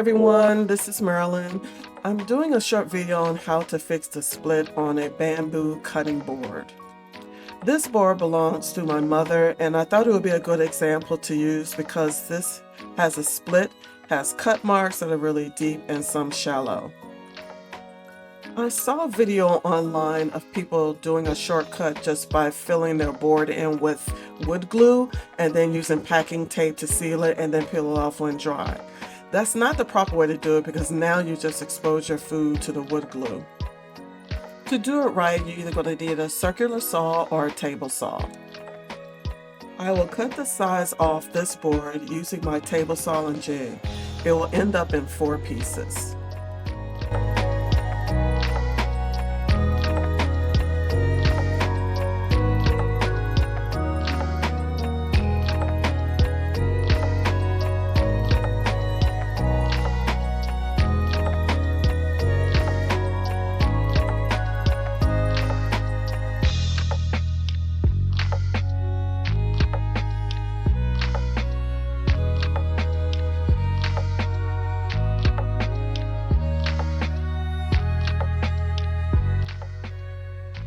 everyone, this is Marilyn. I'm doing a short video on how to fix the split on a bamboo cutting board. This board belongs to my mother and I thought it would be a good example to use because this has a split, has cut marks that are really deep and some shallow. I saw a video online of people doing a shortcut just by filling their board in with wood glue and then using packing tape to seal it and then peel it off when dry. That's not the proper way to do it because now you just expose your food to the wood glue. To do it right, you're either going to need a circular saw or a table saw. I will cut the sides off this board using my table saw and jig. It will end up in 4 pieces.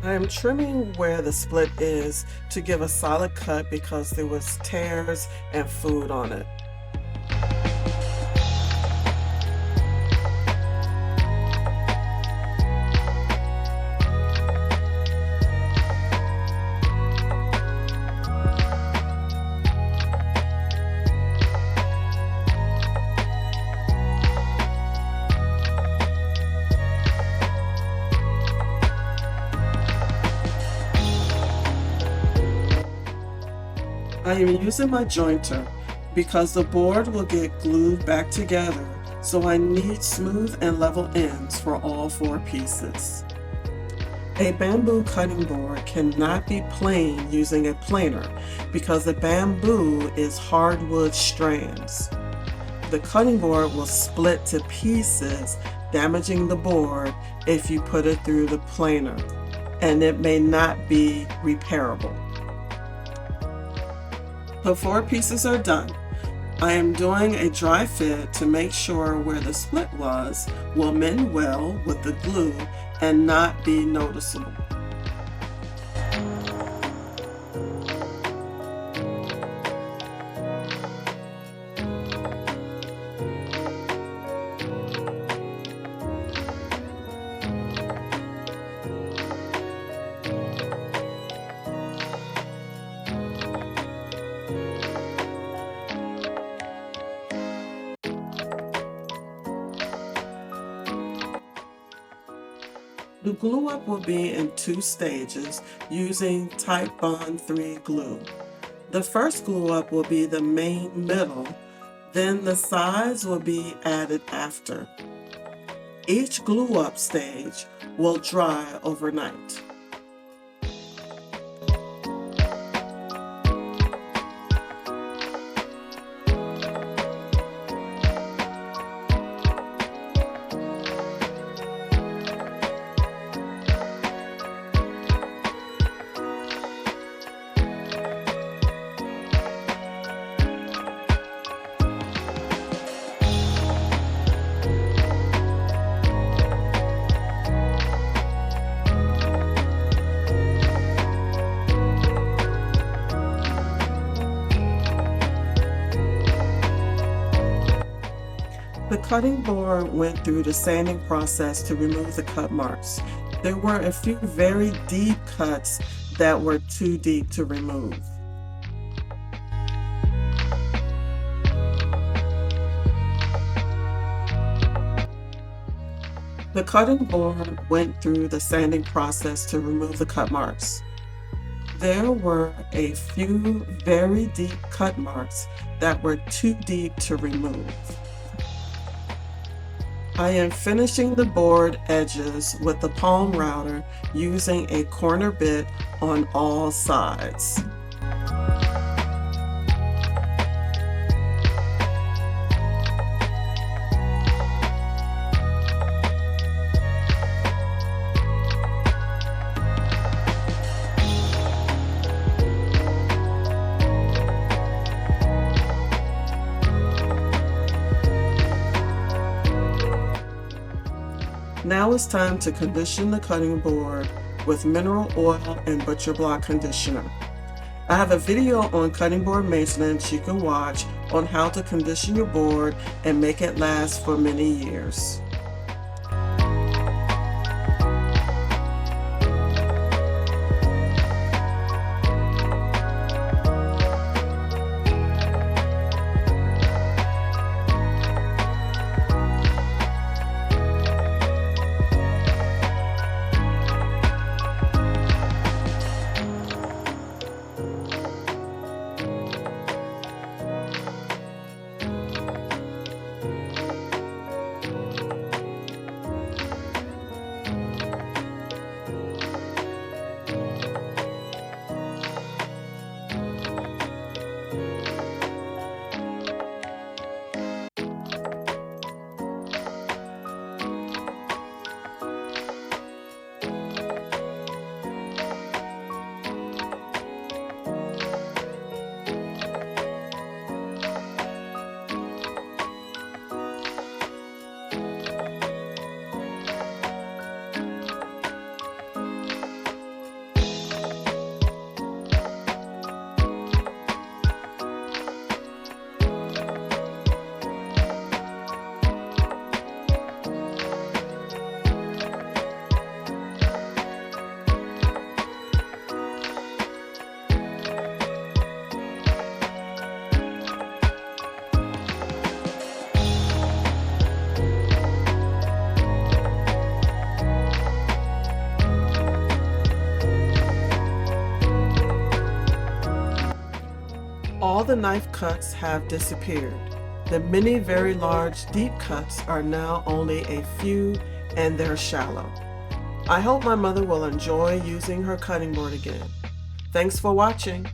I am trimming where the split is to give a solid cut because there was tears and food on it. I am using my jointer because the board will get glued back together, so I need smooth and level ends for all 4 pieces. A bamboo cutting board cannot be planed using a planer because the bamboo is hardwood strands. The cutting board will split to pieces, damaging the board if you put it through the planer, and it may not be repairable. The 4 pieces are done. I am doing a dry fit to make sure where the split was will mend well with the glue and not be noticeable. The glue up will be in 2 stages using Type Bond 3 glue. The first glue up will be the main middle, then the sides will be added after. Each glue up stage will dry overnight. The cutting board went through the sanding process to remove the cut marks. There were a few very deep cuts that were too deep to remove. The cutting board went through the sanding process to remove the cut marks. There were a few very deep cut marks that were too deep to remove. I am finishing the board edges with the palm router using a corner bit on all sides. Now it's time to condition the cutting board with mineral oil and butcher block conditioner. I have a video on cutting board maintenance you can watch on how to condition your board and make it last for many years. All the knife cuts have disappeared. The many very large, deep cuts are now only a few, and they're shallow. I hope my mother will enjoy using her cutting board again. Thanks for watching.